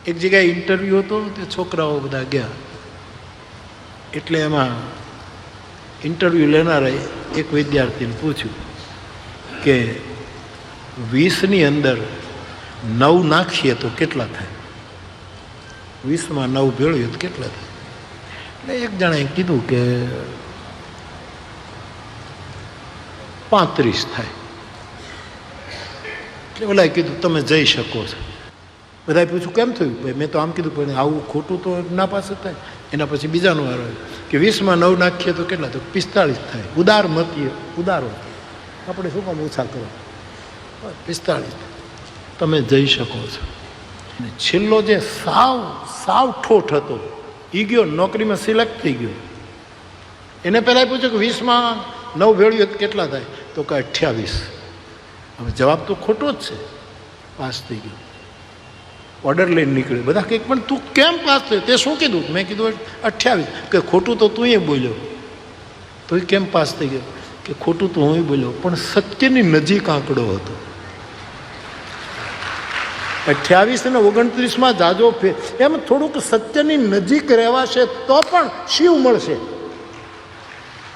એક જગ્યાએ ઇન્ટરવ્યૂ હતો, તે છોકરાઓ બધા ગયા. એટલે એમાં ઇન્ટરવ્યૂ લેનારાએ એક વિદ્યાર્થીને પૂછ્યું કે 20ની અંદર 9 નાખીએ તો કેટલા થાય? 20માં 9 ભેળવીએ તો કેટલા થાય? એટલે એક જણાએ કીધું કે 35 થાય. એટલે ઓલાએ કીધું તમે જઈ શકો છો. બધાએ પૂછ્યું કેમ થયું? ભાઈ મેં તો આમ કીધું, પણ આવું ખોટું તો ના પાસે થાય. એના પછી બીજાનો વારો આવ્યો કે 20માં 9 નાખીએ તો કેટલા? તો 45 થાય. ઉદાર મતીય, ઉદારો આપણે શું કામ ઓછા કરો? 45. તમે જઈ શકો છો. અને છેલ્લો જે સાવ ઠોઠ હતો એ ગયો, નોકરીમાં સિલેક્ટ થઈ ગયો. એને પહેલાં પૂછ્યું કે 20માં 9 ભેળવીએ તો કેટલા થાય? તો કે 28. હવે જવાબ તો ખોટો જ છે. પાસ થઈ ગયો. ઓર્ડર લઈને નીકળ્યો. બધા કંઈક પણ તું કેમ પાસ થયો? તે શું કીધું? મેં કીધું 28. કે ખોટું તો તું બોલ્યો. તો એ કેમ પાસ થઈ ગયો? કે ખોટું તો હું બોલ્યો, પણ સત્યની નજીક આંકડો હતો. 28 અને 29માં જાજો ફેર. એમ થોડુંક સત્યની નજીક રહેવાશે તો પણ શિવ મળશે.